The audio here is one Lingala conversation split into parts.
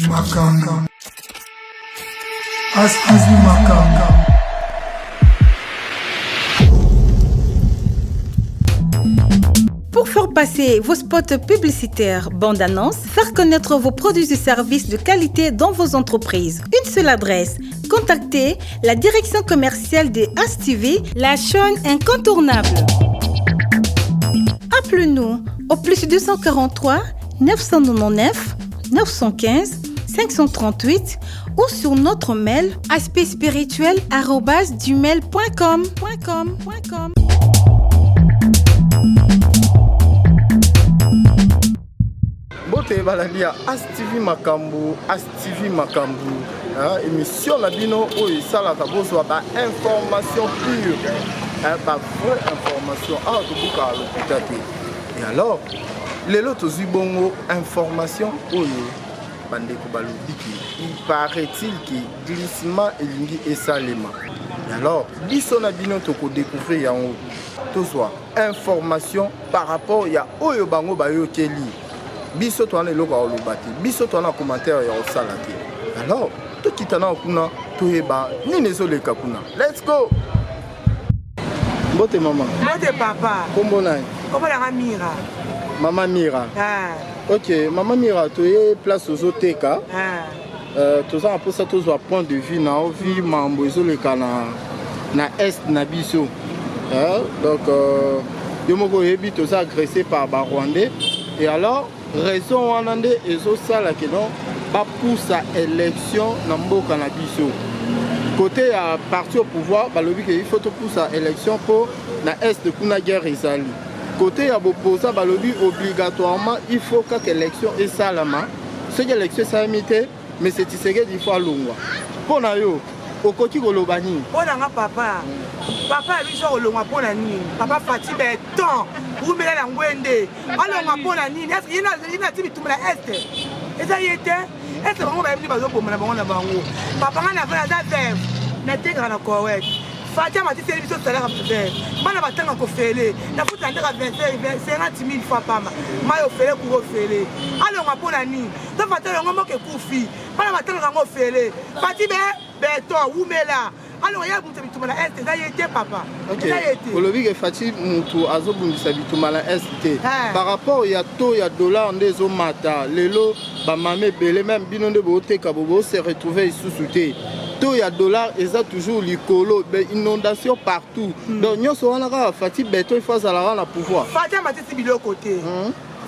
Makanga. Astivi Makanga. Pour faire passer vos spots publicitaires, bandes annonces, faire connaître vos produits et services de qualité dans vos entreprises. Une seule adresse. Contactez la direction commerciale de Astivi, la chaîne incontournable. Appelez-nous au plus 243 999 915 538 ou sur notre mail aspectspirituel@gmail.com. Bote balalia Astivi Makambu, émission la bino où il salaka bozwa ba information pure, ba vraie information à tout buka l'hôpital. Et alors, les autres zibongo information où bande ko balobiki, il paraît-il que glissement elingi esalema. Et alors, biso na bino to ko découvrir yango. To soit information par rapport ya oyo bango bayo keli. Biso to ana eloko olobati biso to ana commentaire ya osala te alors to kitana kuna to eba nini ezoleka kuna let's go mbote mama mbote papa kombo nani kombo la Mira mama Mira ok mama Mira to ye place ozoteka toza po ça tozwa point de vue na vie mambo ezoleka na est na biso donc yo moko yebi toza agressé par ba Rwandais et alors raison wanande ezo sala que non ba poussa élection na mboka na biso côté à parti au pouvoir balobi que il faut to poussa élection pour na est de kuna guerre ezali côté ya boposa balobi obligatoirement il faut que élection et salama ce que élection ça imité mais c'est tisege il faut alongwa pona yo okoti koloba nini pona nga papa biso kolongwa pona nini papa Fati beton umela na ngwende alongwa pona nini est-ce qu'il y a tibi tumela est eza yete est-ce bango ba yebili bazoboma na bango na bango papa nga na vana za veuve na teka na correct Fati matisi biso salaire veuve bana batanga ko fele na futa ndeka 50,000 fois pama mayo fele ku fele alongwa pona nini to Fati alongwa moke kufi bana batanga ngo fele Fati beton umela alors ya mutu bitumala est eza yete papa eza yete olobi ke Fati mutu azobundisa bitumala est par rapport ya to ya dollar ndezo mata lelo ba mame belé même bino nde boteka bobo se retrouver sous te to ya dollar eza toujours likolo be inondation partout donc nyoso wana ka Fati beton il faut ça la pouvoir Fati matisi biloko te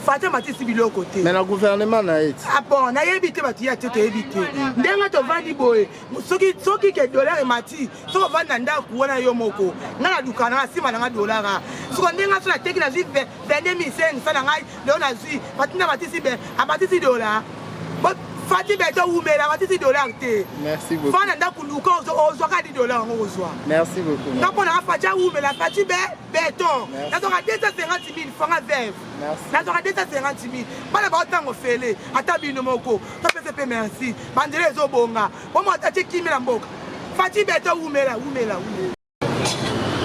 Fati matisi biloko te mais na gouvernement na et ah bon na yebite bati ya te yebite ndenga to vandi boye soki ke dollar mati soko vanda ndaku wana yo moko ngana dukana asima na dollar soko ndenga so na teki na zi 22,500 na ngai leo na zi patina matisi be abatisi dollar Fati beto umela matisi dollar te merci beaucoup fana ndaku luka ozo ka di dollar ngozwa merci beaucoup ndapo na Fati umela Fati beton na to ka 250,000 francs veuve na to ka 250,000 bana ba tango fele ata bino moko to pese merci bandele zo bonga bomo atati kimela mboka Fati beto umela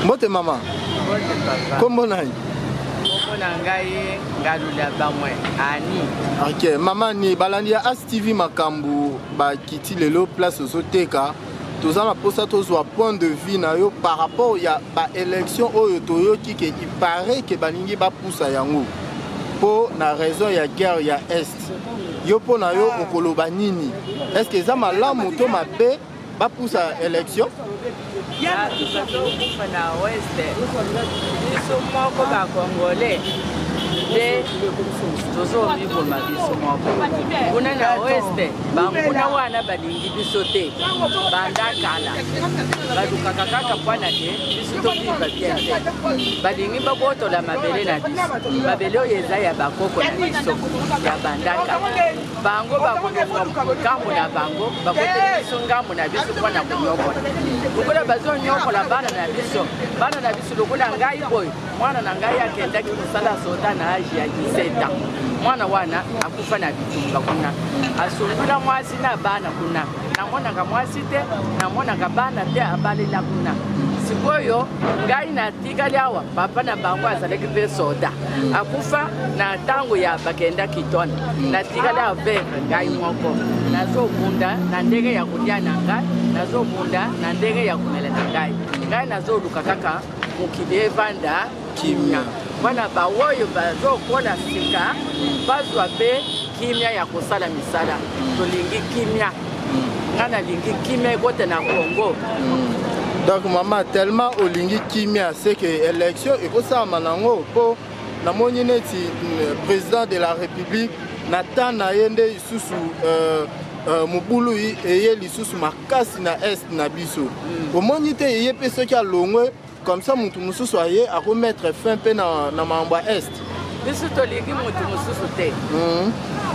mbote mama kombo nani ok maman ni balandi ya Astivi Makambu ba kiti lelo place ozoteka toza na posa tozwa point de vue na yo par rapport ya ba élection oyo toyoki ke il paraît que balingi ba poussa yango po na raison ya guerre ya est yo po na yo okoloba nini est-ce que za malamu to mabe ba poussa élection ya tukazokufa na weste biso moko bakongole de tozobiboma biso moko kuna na weste banguna wana balingi biso te bandakala balukaka kaka mpwana te biso tobiba bien te balingi babotola mabele na biso mabele oyo eza ya bakoko na biso ya bandaka bango bakonoka ngambo na bango bakotela biso ngambo na biso mpona konyokola lokola bazonyokola bana na biso lokola ngai boyo mwana na ngai akendaki kosala soda na age ya 17 ans mwana wana akufa na bitumba kuna asungula mwasi na bana kuna namonaka mwasi te namonaka bana te abalela kuna sikoyo ngai natikali awa papa na bango azalaki mpe soda akufa na ntango ya bakenda kitona natikali awa veve ngai moko nazobunda na ndenge ya kolia na ngai nazobunda na ndenge ya komela na ngai nazoluka kaka mokili evanda kimia wana baoyo bazokola sika bazwa mpe kimia ya kosala misala tolingi kimia nga nalingi kimia ekote na Congo. Donc maman tellement olingi kimia c'est que élection ekosalama nango mpo namoni neti président de la république natan na ye nde lisusu mobulu eye lisusu makasi na est na biso omoni te eye mpe soki alongwe comme ça mutu mosusu aye akomettre fin mpe na mambo ya est biso tolingi mutu mosusu te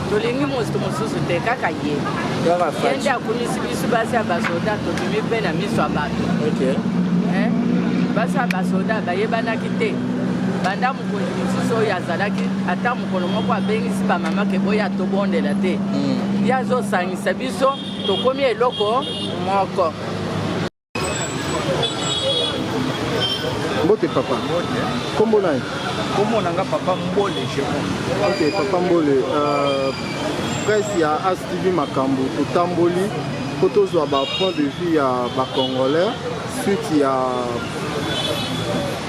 tolingi mutu mosusu te kaka ye yende akumisi biso basi ya basoda tobimi mpe na miso ya bato basi ya basoda bayebanaki te banda mokolo mosusu oyo azalaki ata mokolo moko abengisi bamama ke boya tobondela te ye azosangisa biso tokomi eloko moko. Mbote papa. Kombo nani? Kombo nanga papa Mbole Jérôme. Ok papa Mbole. Presse ya ASTV makambo totamboli po tozwa ba point de vue ya bacongolais suite ya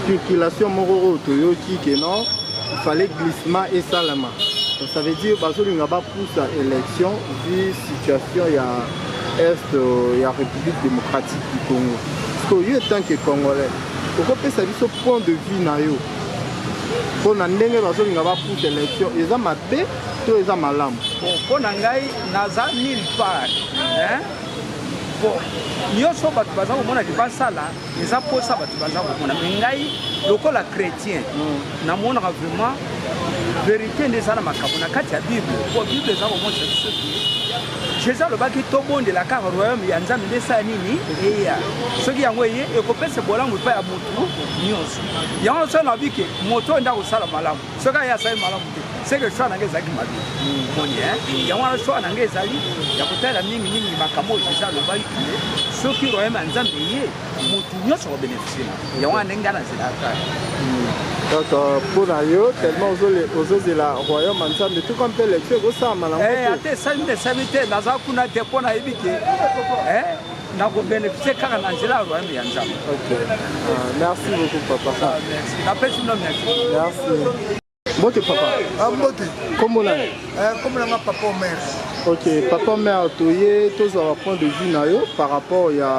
circulation moko oyo toyoki ke non il fallait glissement et salama. Donc ça veut dire bazolinga bapusa élection vu situation ya est ya République démocratique du Congo. Parce que yo tant que congolais okopesa biso point de vue na yo mpo na ndenge bazolinga bapusa élection eza mabe to eza malamu. Mpo na ngai naza nulle part bon nyonso bato baza komona ke basala eza mposa bato baza komona me ngai lokola chrétien namonaka vraiment vérité nde eza na makambo na kati ya bible po bible eza komonisa biso jésus alobaki tobondela kaka royaume ya nzambe nde esala nini eya soki yango eye ekopesa bolamu epai ya motu nyonso yango so nabi ke moto oyo nde akosala malamu soki aye asali malamu te seke choix na ngai ezalaki mabe moni yango wana choix na ngai ezali ya kotalela mingimingi makambo oyo jésus alobaki soki royaume ya nzambe eye motu nyonso kobeneficie na yango wana ndenge ngai nazelaka. Donc pour yo tellement ozozela royaume ya nzambe tout comme élection ekosalama nango ate esali te naza kuna te mpo nayebi ke nakobeneficie kaka na nzela ya royaume ya nzambe. Merci beaucoup papa. Napesi bino merci. Mbote papa. Mbote. Kombo nani? Kombo nanga papa Omer. Ok papa Omer toye tozwa point de vue na yo par rapport ya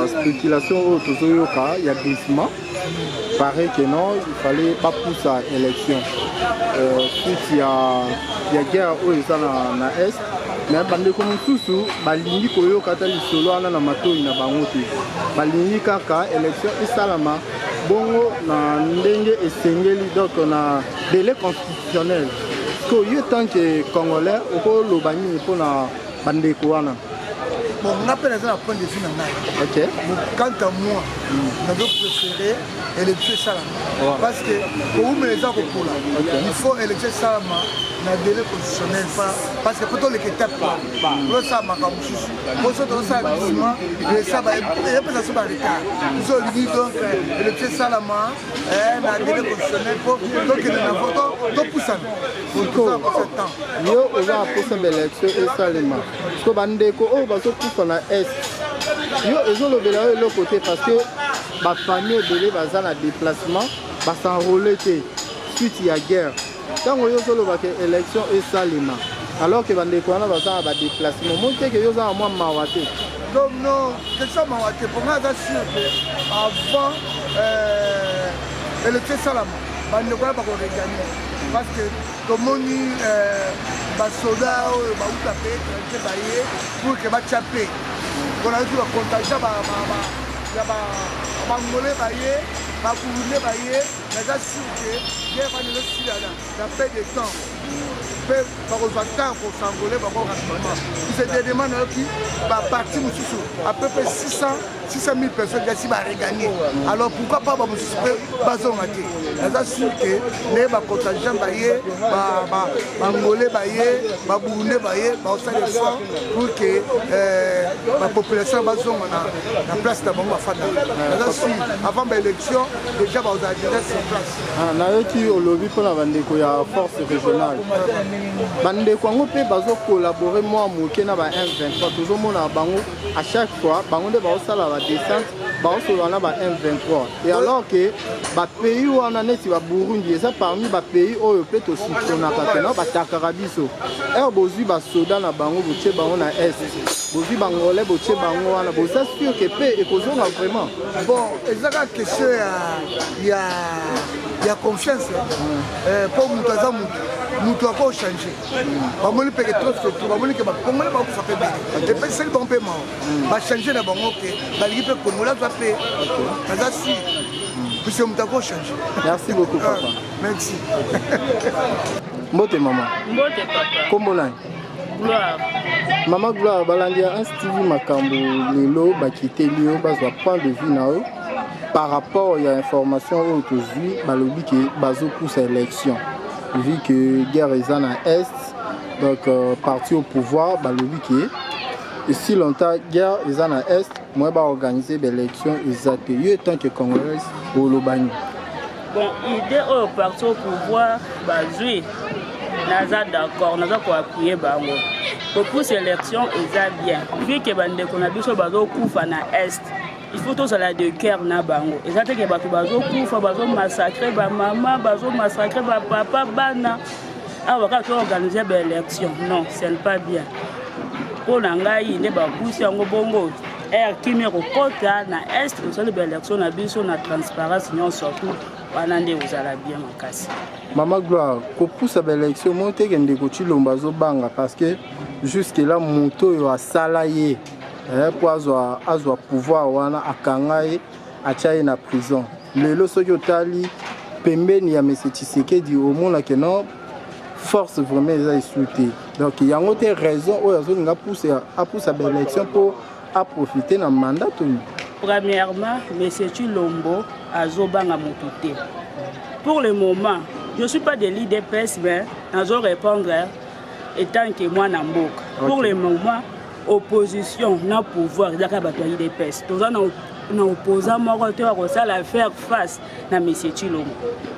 spéculation oyo tozoyoka ya glissement. Paraît que non, il fallait pas pousser à l'élection. Suite il y a guerre où ils sont na est, mais bande comme tout balingi koyo kata lisolo ana na matoi na bango te. Balingi kaka élection isalama bongo na ndenge esengeli donc na délai constitutionnel. Ko yo tant que congolais oko lobani pour na bande ko wana. Bon, on appelle ça la point de vue. Ok. Donc, quant à moi, je préférais électer Salama. Parce que pour vous, les gens il faut électer Salama dans le délai constitutionnel. Parce que pour les étapes, pour ça, ma campus, pour ça, ça, et ça, il y a pas de retard. Nous avons dit donc électer Salama dans le délai constitutionnel pour donc il y a un vote pour ça. Pour tout ça, pour ce temps. Yo, on va pour cette élection et Salama. Parce que bandeko, oh, bah, surtout na est. Yo, ils ont levé le côté parce que ma famille de bazar na déplacement, va s'enrôler suite il y a guerre. Quand on y a une élection et Salima, alors que bandeko na bazar na déplacement, montre que yo za moi mawaté. Donc non, que ça mawaté pour moi c'est sûr que avant élection Salama, bandeko na pas gagner parce que comme on dit basoda oyo bauta pe te baye pour que bachape on a dit le contagion ya bangolais baye bakoulé baye mais ça sûr que guerre va nous laisser la paix de temps pe bakozwa temps pour s'engoler bako rapidement c'est des demandes qui ba parti mususu à peu près 600 600 000 personnes qui vont regagner. Alors pourquoi pas bazon maté? C'est sûr que les contingents baillés, Angolais baillés, Burundais baillés, ça les fois pour que la population bazon la place d'abord va faire. C'est sûr avant l'élection déjà va déjà sur place. Nayoki au lobby pour la bandeko ya force régionale. Bandeko ngo pe bazo collaborer moi moké na ba M23 toujours mona bango à chaque fois bango de ba osala la descente ba osala ba M23 et alors que ba pays wana neti ba Burundi ça parmi ba pays oyo pe to soutenaka kana ba takaka biso et bozui ba soda na bango botie bango na est bozui bangolais botie bango wana bo ça sûr que pe et kozonga vraiment bon ezaka question ya confiance pour mutaza mutu ako changer bamoni peke trop surtout bamoni ke bakongole bakofa pe bele epeseli bango mpe mao bachange na bango ke balingi mpe kongola za mpe aza si puisque mutu ako changer. Merci beaucoup papa. Merci. Mbote maman. Mbote papa. Kombola. Gloire. Maman Gloire balandia un Stevie Makambo lelo bakité lio bazwa point de vue na eux par rapport à l'information aujourd'hui balobi que bazo pousse à élection vu que guerre est en est donc parti au pouvoir balobi que et si longtemps guerre est en est moi ba organiser l'élection exacte yo tant que congolais au lobani bon idée au parti au pouvoir bazui naza d'accord naza ko appuyer bango pour pousser l'élection eza bien vu que bande ko na biso bazo kufa na est il faut tous aller de cœur na bango ezate ke bato bazo kufa bazo massacrer ba maman bazo massacrer ba papa bana awa ka to organiser ba élection non c'est pas bien pour ngai ne ba pousser ngo bongo kimi ko kota na est ko sala ba élection na biso na transparence non surtout wanande uzala bien makasi. Maman Gloire ko poussa ba élection monte ke ndeko Chilomba zo banga parce que jusque là moto yo asala ye pour avoir pouvoir wana akangai achaye na prison lelo soki otali pembeni ya Monsieur Tshisekedi au monde que non force vraiment les a insulté donc il y a une autre raison où ils ont poussé à l'élection pour profiter na mandat tout. Premièrement Monsieur Chilombo azobanga mototé pour le moment je suis pas de l'IDPS mais nazo répondre étant que moi na mboka pour le moment opposition na pouvoir zaka bato ya IDPS toza na opposant moko te ko sala faire face na Monsieur Chilombo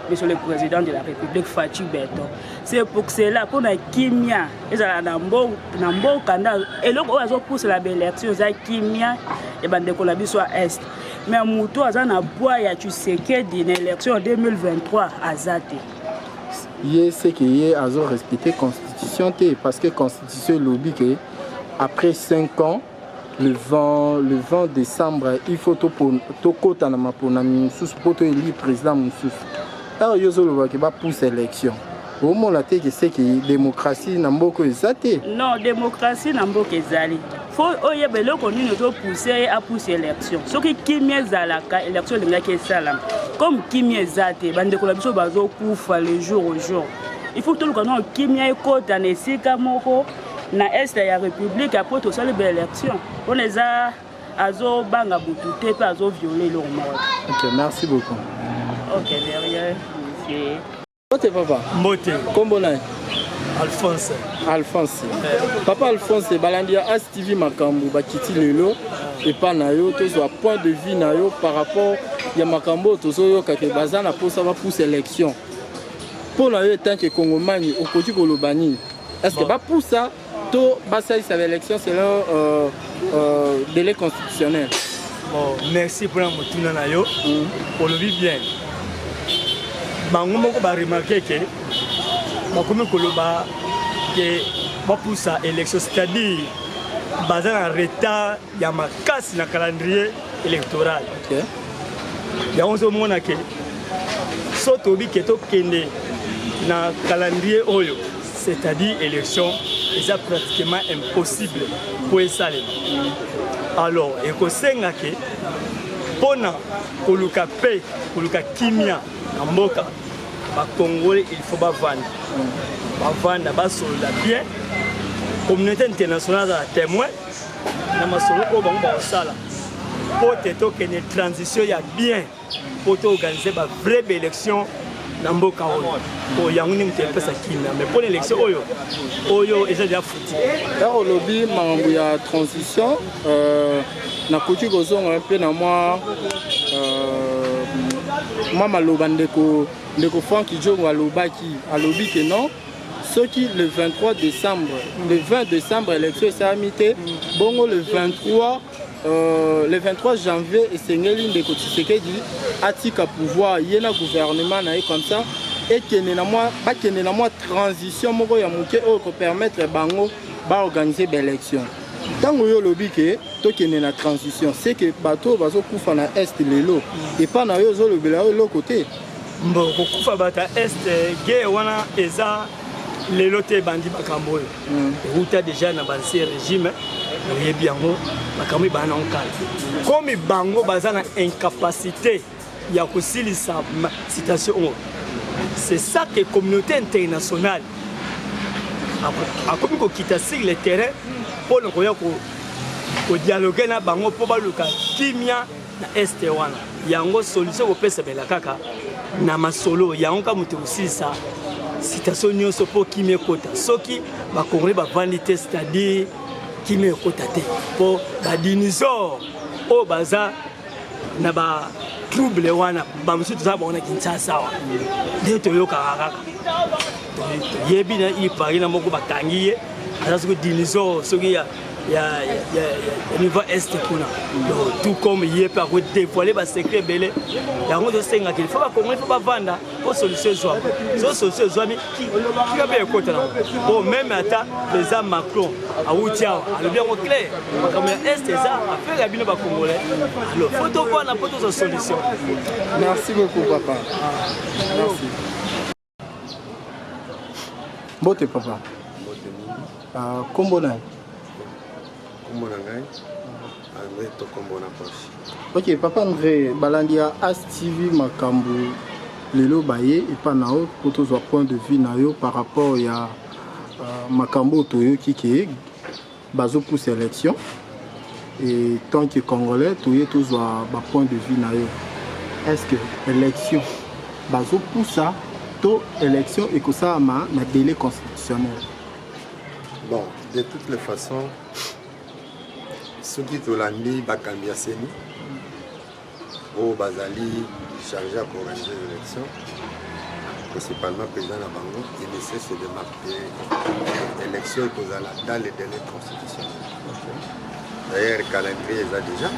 monsieur le président de la République Fatou Beton c'est pour cela qu'on a kimia ezala na mboka nda eloko ozo pousse la élection za kimia e bande ko la biso est mais mutu aza na poids ya Tshisekedi na élection 2023 azate yé c'est que yé azo respecter constitution té parce que constitution lobby que après 5 ans, le 20 décembre, il faut tout côté na mapona sous poto élire président Moussous. Alors yozo le qui va pousser l'élection. Au moment là que c'est que démocratie na mboko ezate. Non, démocratie na mboko ezali. Faut oyebe loko nini to pousser à pousser l'élection. Soki kimia zalaka élection linga ke salam. Comme kimia ezate bande ko la biso bazo kufa le jour au jour. Il faut tout le monde kimia ekota na esika moko na est ya république après tout ça les élections on les a azo banga bouté pas azo violer leur mort. OK, merci beaucoup. OK, derrière monsieur. Mbote papa. Mbote. Kombola. Alphonse. Alphonse. Papa Alphonse balandia as TV Makambo bakiti lelo et pas na yo to zo point de vue na yo par rapport ya Makambo to zo yo ka ke bazana pour ça va pour élection. Pour na yo tant que Congomani au côté kolobani. Est-ce que va pour ça to basa sa élection selon délai constitutionnel? Bon, merci pour motuna na yo. Pour le vivre bien. Bango moko ba remarquer que bakomi koloba que ba pour sa élection c'est-à-dire bazana retard ya makasi na calendrier électoral. OK. Ya on se mona que soto bi keto kende na calendrier oyo c'est-à-dire élection c'est pratiquement impossible pour ça. Alors et ko senga ke pona koluka pe koluka kimia na mboka ba Congolais il faut ba vendre ba soldat bien communauté internationale à témoin na masolo ko bango ba sala pour une transition il y a bien pour organiser une vraie élection dans mboka pour yangouni mtepesa kimia mais pour l'élection oyo est déjà foutu alors lobby mambo ya transition na kuti kozonga un peu na moi maloba ndeko Franck Diongo alobaki alobi que non ceux qui le 23 décembre le 20 décembre élection esalamité bongo le 23 janvier esengeli ndeko Tshisekedi atika pouvoir yena gouvernement na comme ça et kene na moi transition moko ya moke o ko permettre bango ba organiser l'élection tango yo lobi ke to kene na transition c'est que bato bazo kufa na est lelo et pas na yo zo lobela yo côté mbo ko kufa bata est ge wana eza lelo te bandi makambo oyo ruta déjà na bansi régime oyebi yango makambo bana onkala comme bango baza na incapacité ya kosilisa situation oyo c'est ça que la communauté internationale a comme quitter sur le terrain pour le dialoguer na bango pour baluka kimia na este wana yango solution ko pesa bela kaka na masolo yango ka mutu kosilisa situation nyonso pour kimia kota soki ba congolais ba vanité c'est-à-dire kimia kota te pour ba dinosaure o baza na ba trouble wana ba musu tsa ba ona Kinshasa wa ndio toyoka kaka yebi na i pari na moko batangiye azasu ko dinosaure soki ya niveau est kuna tout comme yé par dévoiler ba secret belé yango de senga qu'il faut pas congolais faut pas vendre pour solution soit solution soit qui va bien écouter bon même ata les Macron a outia le bien clair comme est ça affaire ya bino ba congolais alors faut to voir na poto solution. Merci beaucoup papa. Merci. Bote papa. Kombo na ok papa André balandia As TV makambu lelo baye et pas nao pour tous au point de vue nayo par rapport ya makambo toyo kike bazo pour sélection et tant que congolais toyo tous au point de vue nayo est-ce que élection bazo pour ça to élection et que ça ma délai constitutionnel. Bon, de toutes les façons ceux qui Tolandi Bakambia Seni au Bazali chargé à organiser l'élection, principalement président Nabango, il essaie de se démarquer l'élection dans les délais constitutionnels. D'ailleurs, le calendrier est déjà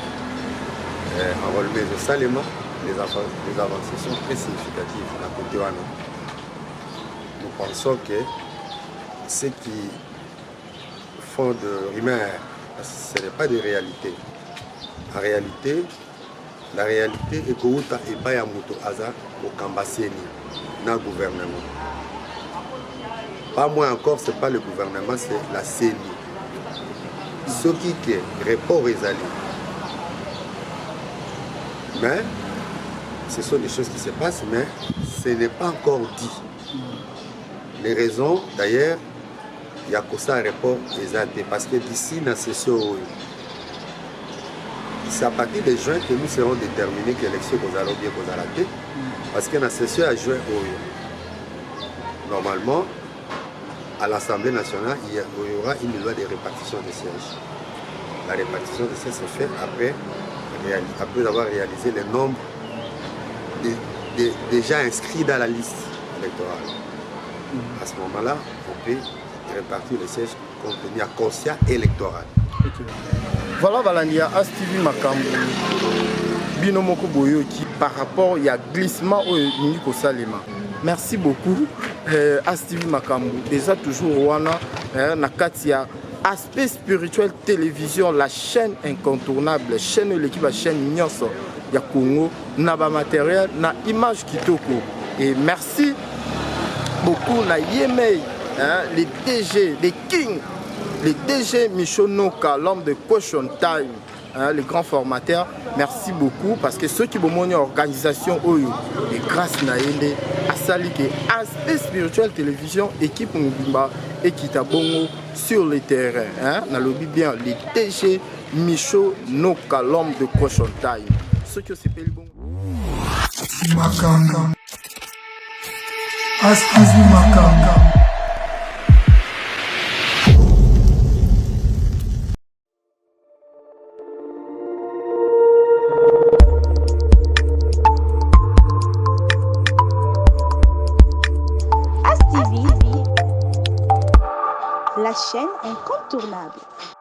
enrôlé de Salema, les avancées sont très significatives à côté de nous. Nous pensons que ceux qui font de rumeurs, ce n'est pas de réalité. En réalité, la réalité est que Outa et Bayamuto Aza au Kambaseni, dans le gouvernement. Pas moins encore, ce n'est pas le gouvernement, c'est la CENI. Ce qui est report aux alliés. Mais ce sont des choses qui se passent, mais ce n'est pas encore dit. Les raisons, d'ailleurs, il y a que ça report exact parce que d'ici la session, c'est à partir de juin que nous serons déterminés que l'élection qu'on allons bien qu'on a raté parce que la session à juin, normalement, à l'Assemblée nationale, il y aura une loi de répartition des sièges. La répartition des sièges se fait après avoir réalisé le nombre de gens inscrits dans la liste électorale. À ce moment-là, on peut répartir les sièges compte tenu à conscience électoral. Voilà Valandia As TV makambo bino moko boyo qui par rapport il y a glissement au Nico Salema. Merci beaucoup As TV makambo déjà toujours wana na katia aspect spirituel télévision la chaîne incontournable chaîne l'équipe la chaîne nyonso ya Congo na ba matériel na image kitoko et merci beaucoup na Yemei les DG, les Kings, les DG Michonoka, l'homme de Question Time, les grands formateurs, merci beaucoup parce que ceux qui ont mon organisation, et grâce à Yende, à Salike, aspect spirituel télévision, équipe Mubimba et Kitabongo sur le terrain. On a bien les DG Michaud Noka, l'homme de Cochon Time. Ce que c'est le bon. Makanga. Askizi Makanga. La chaîne incontournable.